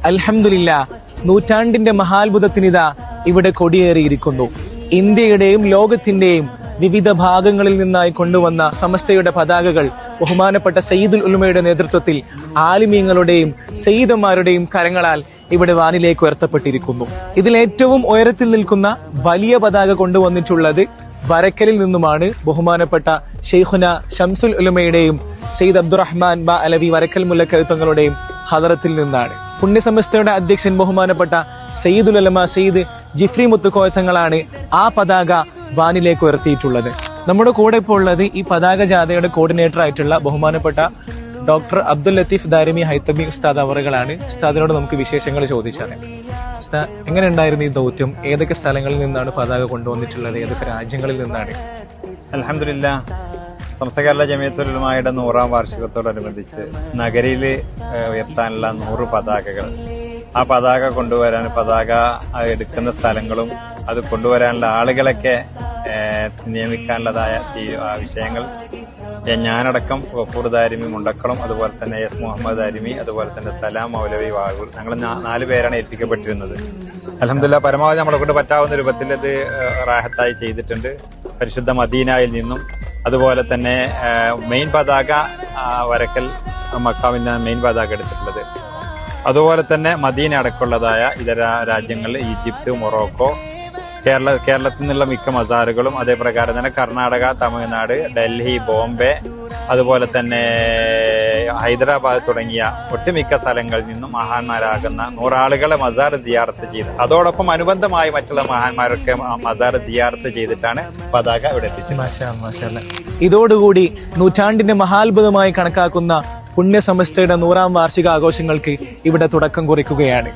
അൽഹംദുലില്ലാ, നൂറ്റാണ്ടിന്റെ മഹാത്ഭുതത്തിനിതാ ഇവിടെ കൊടിയേറിയിരിക്കുന്നു. ഇന്ത്യയുടെയും ലോകത്തിന്റെയും വിവിധ ഭാഗങ്ങളിൽ നിന്നായി കൊണ്ടുവന്ന സമസ്തയുടെ പതാകകൾ ബഹുമാനപ്പെട്ട സയ്യിദുൽ ഉലമയുടെ നേതൃത്വത്തിൽ ആലിമീങ്ങളുടെയും സയ്യിദന്മാരുടെയും കരങ്ങളാൽ ഇവിടെ വാനിലേക്ക് ഉയർത്തപ്പെട്ടിരിക്കുന്നു. ഇതിലേറ്റവും ഉയരത്തിൽ നിൽക്കുന്ന വലിയ പതാക കൊണ്ടുവന്നിട്ടുള്ളത് വരക്കലിൽ നിന്നുമാണ്. ബഹുമാനപ്പെട്ട ഷെയ്ഖുന ശംസുൽ ഉലമയുടെയും സയ്യിദ് അബ്ദുറഹ്മാൻ ബ അലവി വരക്കൽ മുല്ലക്കഴുത്തങ്ങളുടെയും ഹദറത്തിൽ നിന്നാണ്. പുണ്യസമസ്തയുടെ അധ്യക്ഷൻ ബഹുമാനപ്പെട്ട സയ്യിദുൽ ഉലമ സയ്യിദ് ജിഫ്രി മുത്തുക്കോയത്തങ്ങളാണ് ആ പതാക വാനിലേക്ക് ഉയർത്തിയിട്ടുള്ളത്. നമ്മുടെ കൂടെ ഇപ്പോൾ ഉള്ളത് ഈ പതാക ജാഥയുടെ കോർഡിനേറ്റർ ആയിട്ടുള്ള ബഹുമാനപ്പെട്ട ഡോക്ടർ അബ്ദുൽ ലത്തീഫ് ദാരിമി ഹൈത്തമി ഉസ്താദ് അവറുകളാണ്. ഉസ്താദിനോട് നമുക്ക് വിശേഷങ്ങൾ ചോദിച്ചറിയാം. ഉസ്താദ്, എങ്ങനെ ഉണ്ടായിരുന്നു ഈ ദൗത്യം? ഏതൊക്കെ സ്ഥലങ്ങളിൽ നിന്നാണ് പതാക കൊണ്ടുവന്നിട്ടുള്ളത്? ഏതൊക്കെ രാജ്യങ്ങളിൽ നിന്നാണ്? അൽഹംദുലില്ലാ, സമസ്ത കേരള ജമിയത്തുൽ ഉലമായുടെ 100ാം വാർഷികത്തോടനുബന്ധിച്ച് നഗരിയിൽ ഉയർത്താനുള്ള 100 പതാകകൾ, ആ പതാക കൊണ്ടുവരാൻ, പതാക എടുക്കുന്ന സ്ഥലങ്ങളും അത് കൊണ്ടുവരാനുള്ള ആളുകളൊക്കെ നിയമിക്കാനുള്ളതായ വിഷയങ്ങൾ ഞാനടക്കം ഗഫൂർ ദാരിമി മുണ്ടക്കളം, അതുപോലെ തന്നെ എസ് മുഹമ്മദ് ദാരിമി, അതുപോലെ തന്നെ സലാം മൗലവി വാഗൂർ, ഞങ്ങൾ 4 പേരാണ് ഏൽപ്പിക്കപ്പെട്ടിരുന്നത്. അൽഹംദുലില്ലാ, പരമാവധി നമ്മളെ കൊണ്ട് പറ്റാവുന്ന രൂപത്തിൽ അത് റാഹത്തായി ചെയ്തിട്ടുണ്ട്. പരിശുദ്ധ മദീനയിൽ നിന്നും അതുപോലെ തന്നെ മെയിൻ പതാക വരക്കൽ മക്കാമിൽ നിന്നാണ് മെയിൻ പതാക എടുത്തിട്ടുള്ളത്. അതുപോലെ തന്നെ മദീന അടക്കമുള്ളതായ ഇതര രാജ്യങ്ങളിൽ ഈജിപ്ത്, മൊറോക്കോ, കേരളത്തിൽ നിന്നുള്ള മിക്ക മസാറുകളും, അതേപ്രകാരം തന്നെ കർണാടക, തമിഴ്നാട്, ഡൽഹി, ബോംബെ, അതുപോലെ തന്നെ ഹൈദരാബാദ് തുടങ്ങിയ ഒട്ടുമിക്ക സ്ഥലങ്ങളിൽ നിന്നും മഹാന്മാരാകുന്ന 100 ആളുകളെ മസാർ സിയാറത്ത് ചെയ്ത്, അതോടൊപ്പം അനുബന്ധമായി മറ്റുള്ള മഹാന്മാരൊക്കെ മസാർ സിയാറത്ത് ചെയ്തിട്ടാണ് പതാക ഇവിടെ എത്തിച്ചത്. ഇതോടുകൂടി നൂറ്റാണ്ടിന്റെ മഹാത്ഭുതമായി കണക്കാക്കുന്ന പുണ്യസമസ്തയുടെ 100ാം വാർഷിക ആഘോഷങ്ങൾക്ക് ഇവിടെ തുടക്കം കുറിക്കുകയാണ്.